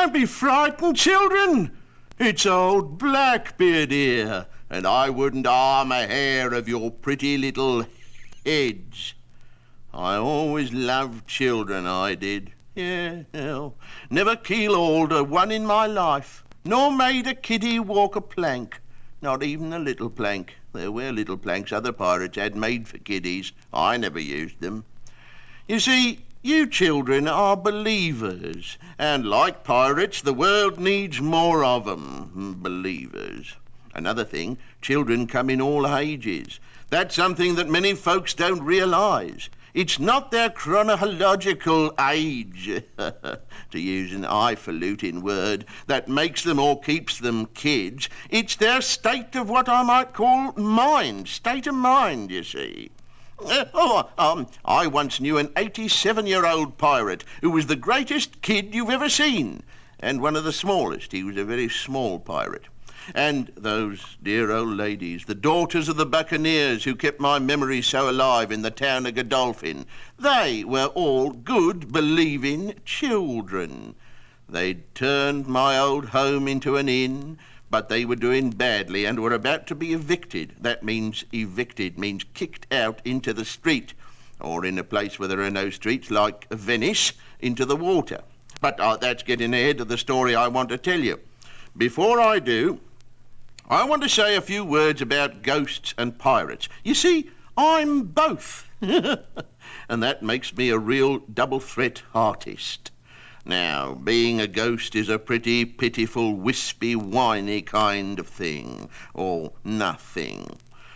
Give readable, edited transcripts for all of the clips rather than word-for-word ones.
Don't be frightened, children. It's old Blackbeard here, and I wouldn't harm a hair of your pretty little heads. I always loved children, I did. Yeah, hell, never keel-hauled a one in my life, nor made a kiddie walk a plank. Not even a little plank. There were little planks other pirates had made for kiddies. I never used them. You see, you children are believers, and like pirates, the world needs more of them, believers. Another thing, children come in all ages. That's something that many folks don't realise. It's not their chronological age, to use an highfalutin word, that makes them or keeps them kids. It's their state of what I might call mind, state of mind, you see. I once knew an 87-year-old pirate who was the greatest kid you've ever seen, and one of the smallest. He was a very small pirate. And those dear old ladies, the daughters of the buccaneers who kept my memory so alive in the town of Godolphin, they were all good, believing children. They'd turned my old home into an inn, but they were doing badly and were about to be evicted. That means evicted, means kicked out into the street, or in a place where there are no streets, like Venice, into the water. But that's getting ahead of the story I want to tell you. Before I do, I want to say a few words about ghosts and pirates. You see, I'm both. And that makes me a real double-threat artist. Now, being a ghost is a pretty pitiful, wispy, whiny kind of thing, or nothing.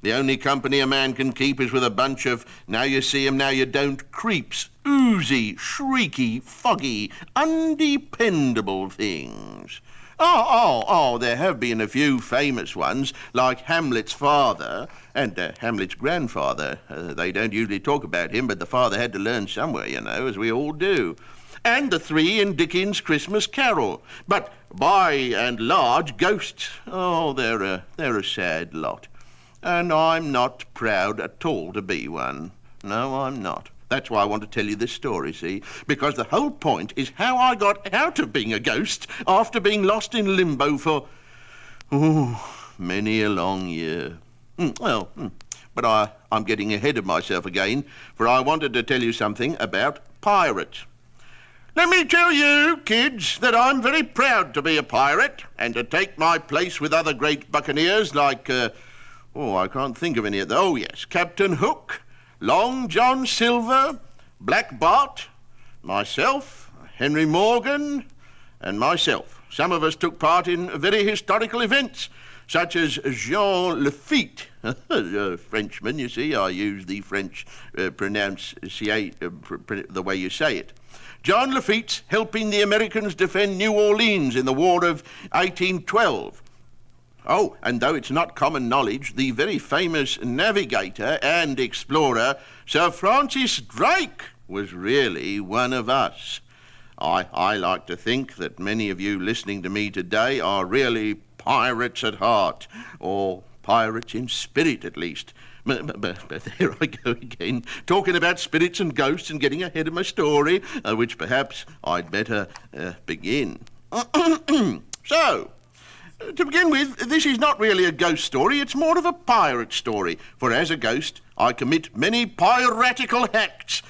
The only company a man can keep is with a bunch of now you see 'em, now you don't creeps, oozy, shrieky, foggy, undependable things. There have been a few famous ones, like Hamlet's father and Hamlet's grandfather. They don't usually talk about him, but the father had to learn somewhere, you know, as we all do. And the three in Dickens' Christmas Carol. But by and large, ghosts, they're a sad lot. And I'm not proud at all to be one. No, I'm not. That's why I want to tell you this story, see? Because the whole point is how I got out of being a ghost after being lost in limbo for, many a long year. But I'm getting ahead of myself again, for I wanted to tell you something about pirates. Let me tell you, kids, that I'm very proud to be a pirate and to take my place with other great buccaneers like, I can't think of any of them. Oh, yes, Captain Hook, Long John Silver, Black Bart, myself, Henry Morgan, and myself. Some of us took part in very historical events, such as Jean Lafitte, a Frenchman, you see. I use the French pronunciation, the way you say it. John Lafitte's helping the Americans defend New Orleans in the War of 1812. Oh, and though it's not common knowledge, the very famous navigator and explorer, Sir Francis Drake, was really one of us. I like to think that many of you listening to me today are really pirates at heart, or pirates in spirit at least. But there I go again, talking about spirits and ghosts and getting ahead of my story, which perhaps I'd better begin. So, to begin with, this is not really a ghost story, it's more of a pirate story, for as a ghost I commit many piratical acts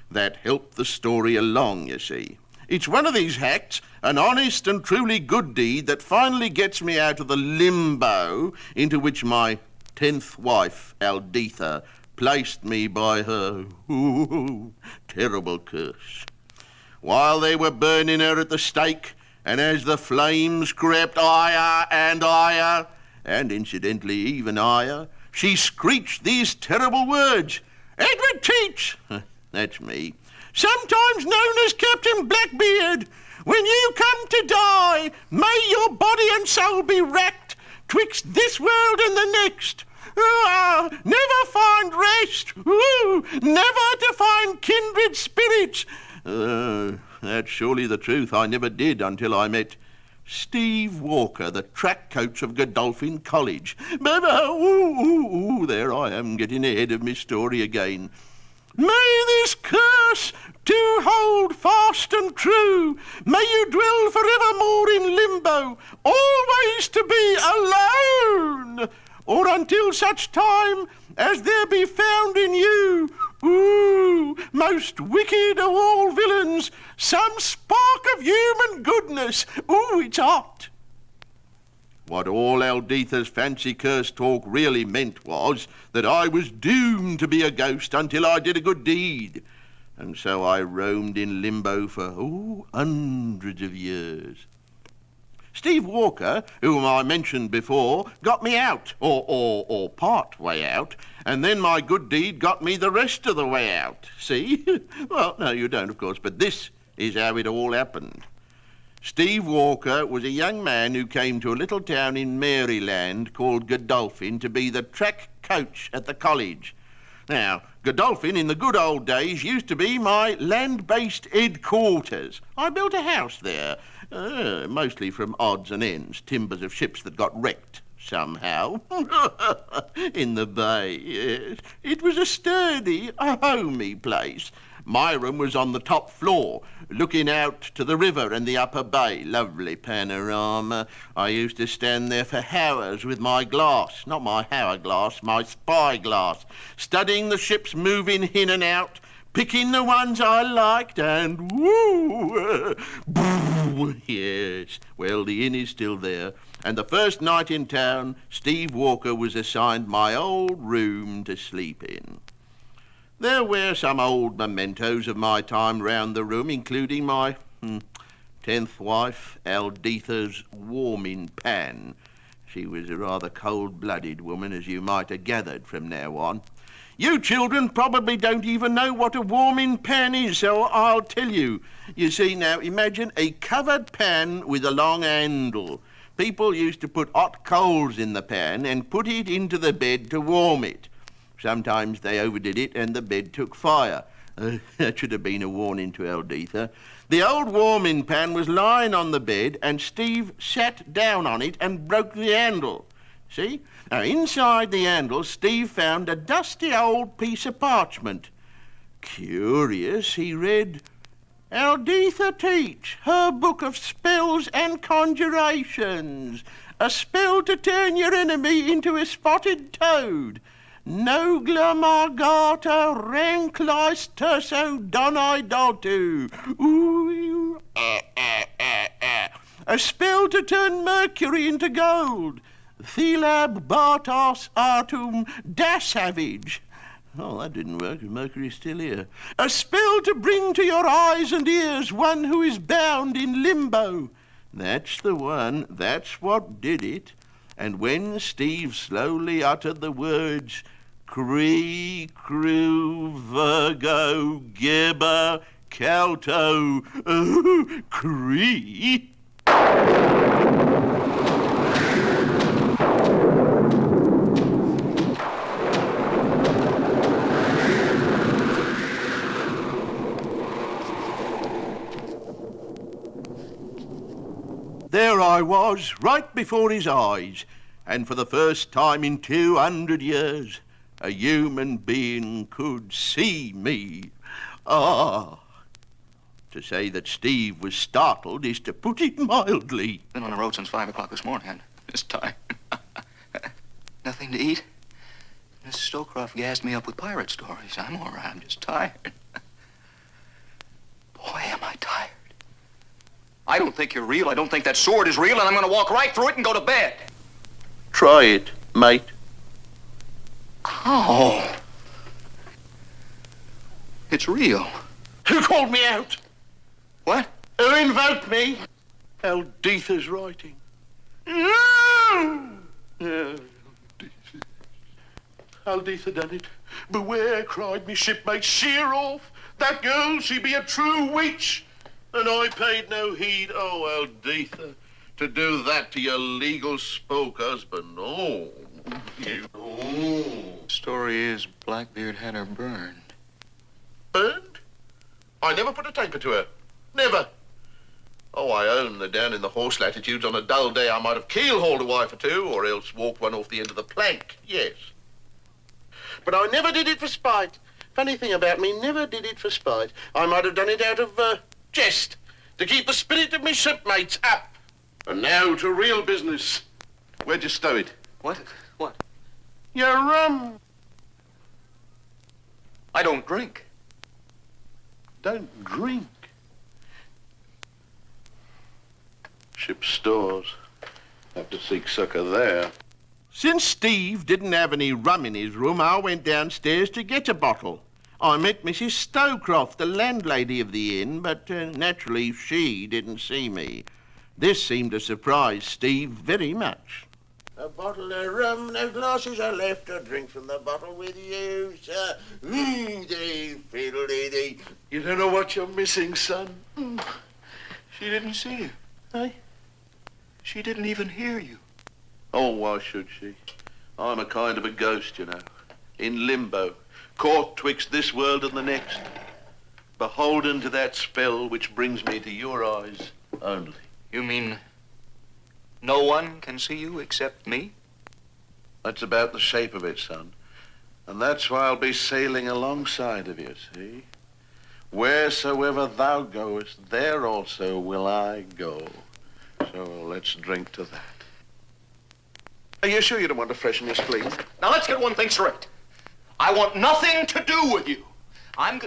that help the story along, you see. It's one of these acts, an honest and truly good deed, that finally gets me out of the limbo into which my 10th wife, Aldetha, placed me by her terrible curse. While they were burning her at the stake, and as the flames crept higher and higher, and incidentally even higher, she screeched these terrible words, "Edward Teach," that's me, "sometimes known as Captain Blackbeard, when you come to die, may your body and soul be racked twixt this world and the next. Never find rest, never to find kindred spirits." That's surely the truth. I never did until I met Steve Walker, the track coach of Godolphin College. But, there I am, getting ahead of my story again. May this curse do hold fast and true. May you dwell forevermore in limbo, always to be alone, or until such time as there be found in you, most wicked of all villains, some spark of human goodness. It's hot. What all Alditha's fancy curse talk really meant was that I was doomed to be a ghost until I did a good deed. And so I roamed in limbo for, hundreds of years. Steve Walker, whom I mentioned before, got me out, or part way out, and then my good deed got me the rest of the way out. See? Well, no, you don't, of course, but this is how it all happened. Steve Walker was a young man who came to a little town in Maryland called Godolphin to be the track coach at the college. Now, Godolphin in the good old days used to be my land-based headquarters. I built a house there, mostly from odds and ends, timbers of ships that got wrecked somehow in the bay. Yes. It was a sturdy, homey place. My room was on the top floor, looking out to the river and the upper bay. Lovely panorama. I used to stand there for hours with my glass, not my hourglass, my spyglass, studying the ships moving in and out, picking the ones I liked, and yes. Well, the inn is still there, and the first night in town, Steve Walker was assigned my old room to sleep in. There were some old mementos of my time round the room, including my 10th wife, Alditha's warming pan. She was a rather cold-blooded woman, as you might have gathered from now on. You children probably don't even know what a warming pan is, so I'll tell you. You see, now, imagine a covered pan with a long handle. People used to put hot coals in the pan and put it into the bed to warm it. Sometimes they overdid it and the bed took fire. That should have been a warning to Alditha. The old warming pan was lying on the bed and Steve sat down on it and broke the handle. See? Now, inside the handle, Steve found a dusty old piece of parchment. Curious, he read, "Alditha teach, her book of spells and conjurations. A spell to turn your enemy into a spotted toad. Nogla margata renclis terso donai dotu. A spell to turn mercury into gold. Thelab bartos artum dasavage." Oh, that didn't work. Mercury's still here. "A spell to bring to your eyes and ears one who is bound in limbo." That's the one. That's what did it. And when Steve slowly uttered the words, "Cree, Crew, Virgo, Gibber, Calto, Cree," there I was, right before his eyes, and for the first time in 200 years, a human being could see me. To say that Steve was startled is to put it mildly. Been on the road since 5 o'clock this morning. I'm just tired. Nothing to eat? Miss Stowcroft gassed me up with pirate stories. I'm all right. I'm just tired. Boy, am I tired. I don't think you're real. I don't think that sword is real, and I'm going to walk right through it and go to bed. Try it, mate. Oh. It's real. Who called me out? What? Who invoked me? Alditha's writing. No! Alditha done it. "Beware," cried me shipmate, "sheer off. That girl, she be a true witch." And I paid no heed. Oh, Alditha, to do that to your legal spoke husband. Oh. Story is Blackbeard had her burned. Burned? I never put a taper to her. Never. Oh, I own that down in the horse latitudes on a dull day I might have keel-hauled a wife or two, or else walked one off the end of the plank, yes. But I never did it for spite, Funny thing about me, never did it for spite. I might have done it out of jest, to keep the spirit of me shipmates up. And now to real business. Where'd you stow it? What? What? Your rum. I don't drink. Don't drink. Ship's stores. Have to seek succor there. Since Steve didn't have any rum in his room, I went downstairs to get a bottle. I met Mrs. Stowcroft, the landlady of the inn, but naturally she didn't see me. This seemed to surprise Steve very much. A bottle of rum, no glasses are left. A drink from the bottle with you, sir. Fiddle-dee-dee. You don't know what you're missing, son. She didn't see you. Eh? She didn't even hear you. Oh, why should she? I'm a kind of a ghost, you know. In limbo, caught twixt this world and the next. Beholden to that spell which brings me to your eyes only. You mean no one can see you except me? That's about the shape of it, son. And that's why I'll be sailing alongside of you, see? Wheresoever thou goest, there also will I go. So let's drink to that. Are you sure you don't want to freshen this, please? Now let's get one thing straight. I want nothing to do with you. I'm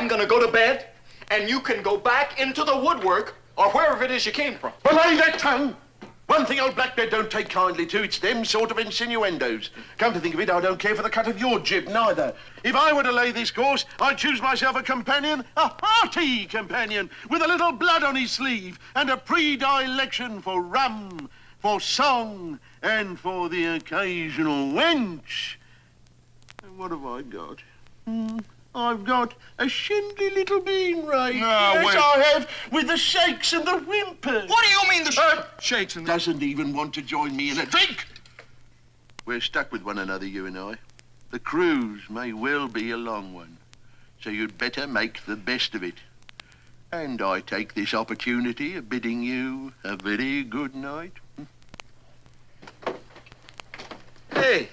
gonna go to bed, and you can go back into the woodwork or wherever it is you came from. Belay that tongue! One thing old Blackbeard don't take kindly to, it's them sort of insinuendos. Come to think of it, I don't care for the cut of your jib, neither. If I were to lay this course, I'd choose myself a companion, a hearty companion, with a little blood on his sleeve, and a predilection for rum, for song, and for the occasional wench. And what have I got? I've got a shindly little bean, Ray. Yes, I have, with the shakes and the whimpers. What do you mean the shakes and the... Doesn't even want to join me in a drink. We're stuck with one another, you and I. The cruise may well be a long one, so you'd better make the best of it. And I take this opportunity of bidding you a very good night. Hey,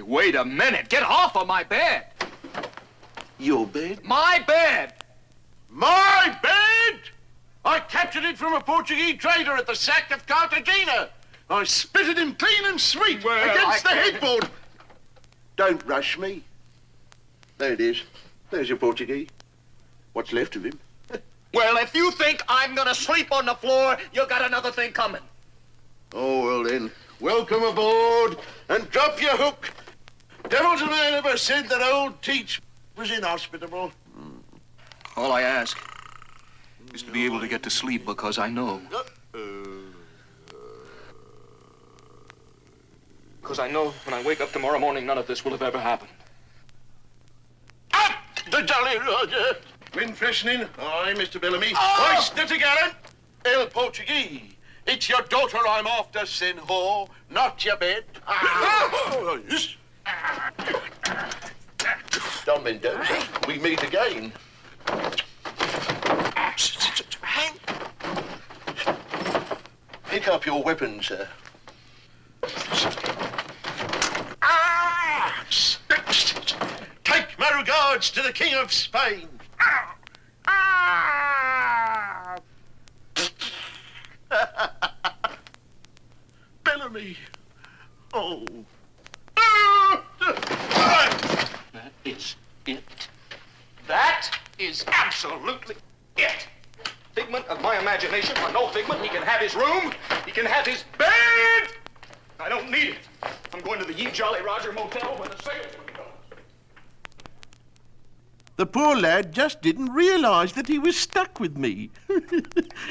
wait a minute. Get off of my bed. Your bed? My bed! My bed? I captured it from a Portuguese trader at the sack of Cartagena. I spitted him clean and sweet against the headboard. Don't rush me. There it is. There's your Portuguese. What's left of him? Well, if you think I'm gonna sleep on the floor, you got another thing coming. Oh, well then, welcome aboard and drop your hook. Devils a man ever said that old Teach was inhospitable. All I ask is to be able to get to sleep because I know. Because I know when I wake up tomorrow morning, none of this will have ever happened. Up the Jolly Roger! Wind freshening. Aye, Mr. Bellamy. Hoist the gallant. El Portuguese. It's your daughter I'm after, Senhor, not your bed. Don Mendoza, we meet again. Pick up your weapons, sir. Take my regards to the King of Spain. Bellamy. Oh. That is it. That is absolutely it. Figment of my imagination or no figment, he can have his room, he can have his bed. I don't need it. I'm going to the Ye Jolly Roger Motel where the salesman goes. The poor lad just didn't realize that he was stuck with me.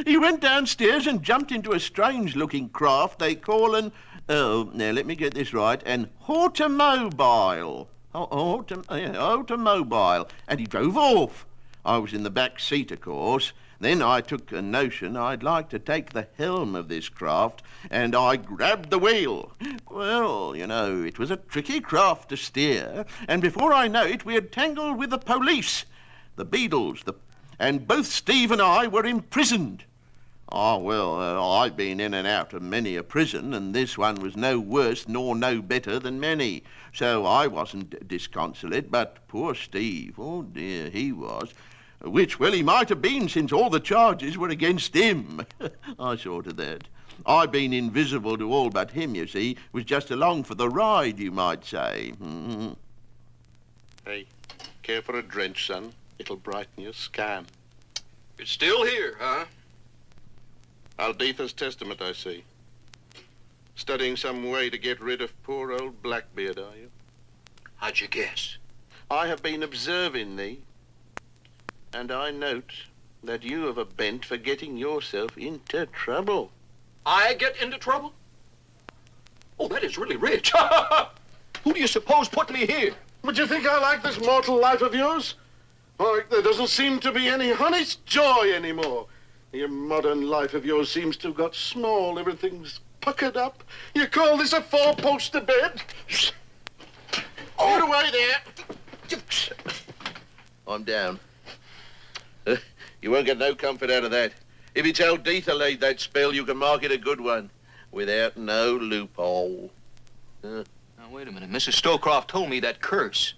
He went downstairs and jumped into a strange-looking craft they call an... Oh, now let me get this right. An automobile. Automobile. And he drove off. I was in the back seat, of course. Then I took a notion I'd like to take the helm of this craft, and I grabbed the wheel. Well, you know, it was a tricky craft to steer, and before I know it, we had tangled with the police, the Beadles, and both Steve and I were imprisoned. Oh, well, I've been in and out of many a prison, and this one was no worse nor no better than many. So I wasn't disconsolate, but poor Steve, oh dear, he was. Which, well, he might have been since all the charges were against him. I saw to that. I've been invisible to all but him, you see. Was just along for the ride, you might say. Mm-hmm. Hey, care for a drench, son? It'll brighten your scan. It's still here, huh? Aldetha's testament, I see. Studying some way to get rid of poor old Blackbeard, are you? How'd you guess? I have been observing thee, and I note that you have a bent for getting yourself into trouble. I get into trouble? Oh, that is really rich. Who do you suppose put me here? Would you think I like this mortal life of yours? Why, there doesn't seem to be any honest joy anymore. Your modern life of yours seems to have got small. Everything's puckered up. You call this a four-poster bed? Get away there. I'm down. You won't get no comfort out of that. If it's Aldetha laid that spell, you can mark it a good one, without no loophole. Now, wait a minute. Mrs. Stowcroft told me that curse.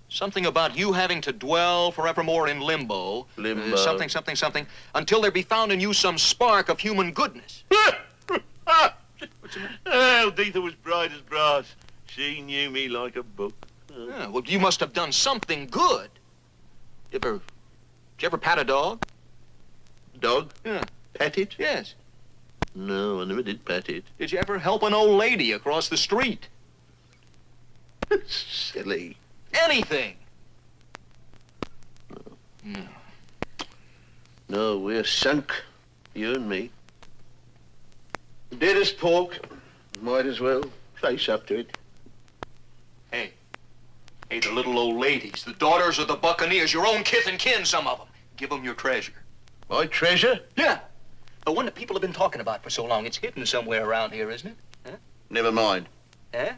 Something about you having to dwell forevermore in limbo. Limbo. Something, until there be found in you some spark of human goodness. Aldetha was bright as brass. She knew me like a book. Yeah, well, you must have done something good. Did you ever pat a dog? Dog? Yeah. Pat it? Yes. No, I never did pat it. Did you ever help an old lady across the street? Silly. Anything. No. No, we're sunk, you and me. Dead as pork. Might as well face up to it. Hey, the little old ladies, the daughters of the buccaneers, your own kith and kin, some of them. Give them your treasure. My treasure? Yeah. The one that people have been talking about for so long. It's hidden somewhere around here, isn't it? Huh? Never mind. Eh?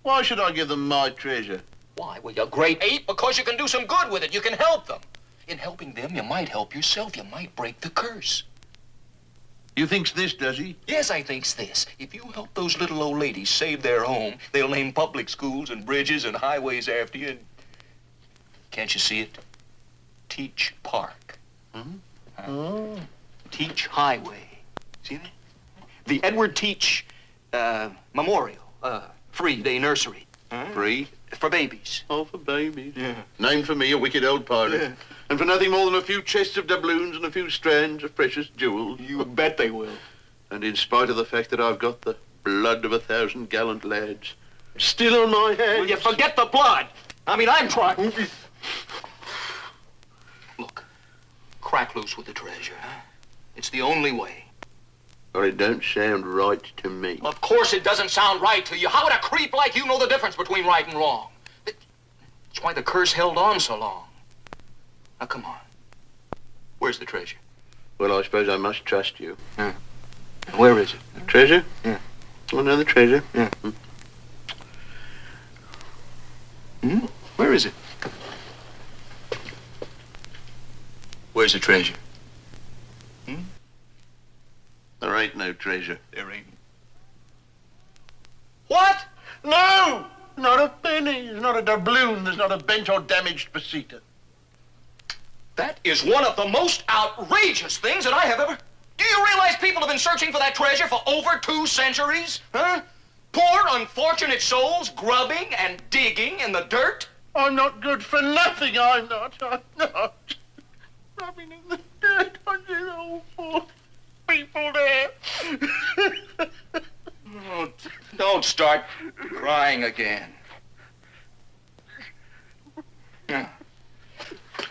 Why should I give them my treasure? Why? Well, you great ape, because you can do some good with it. You can help them. In helping them, you might help yourself. You might break the curse. You thinks this, does he? Yes, I thinks this. If you help those little old ladies save their home, they'll name public schools and bridges and highways after you. And can't you see it? Teach Park. Oh. Teach Highway. See that? The Edward Teach Memorial. Free day nursery. Free? For babies. Oh, for babies. Yeah. Named for me, a wicked old pirate. Yeah. And for nothing more than a few chests of doubloons and a few strands of precious jewels. You bet they will. And in spite of the fact that I've got the blood of 1,000 gallant lads still on my hands. Will you forget the blood? I mean, I'm trying. Look, crack loose with the treasure, huh? It's the only way. Or it don't sound right to me. Of course it doesn't sound right to you. How would a creep like you know the difference between right and wrong? That's why the curse held on so long. Now, come on. Where's the treasure? Well, I suppose I must trust you. Yeah. Where is it? The treasure? Yeah. Oh, no, the treasure. Yeah. Where is it? Where's the treasure? There ain't no treasure. There ain't. What? No! Not a penny. There's not a doubloon. There's not a bent or damaged peseta. That is one of the most outrageous things that I have ever... Do you realize people have been searching for that treasure for over 2 centuries? Huh? Poor, unfortunate souls grubbing and digging in the dirt? I'm not good for nothing, I'm not. Rubbing in the dirt on these old poor people there. Don't start crying again. Now,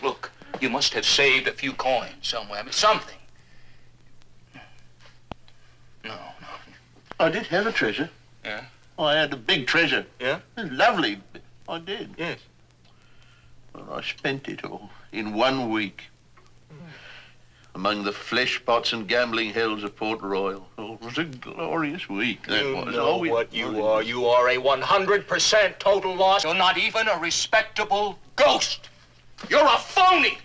look, you must have saved a few coins somewhere. I mean, something. No. I did have a treasure. Yeah? Oh, I had a big treasure. Yeah? It was lovely. I did. Yes. Well, I spent it all in 1 week. Among the flesh pots and gambling hells of Port Royal. Oh, it was a glorious week, that was. You know what you are. You are a 100% total loss. You're not even a respectable ghost. You're a phony.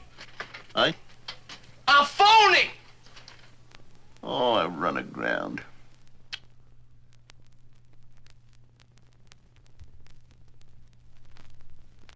Eh? A phony! Oh, I run aground.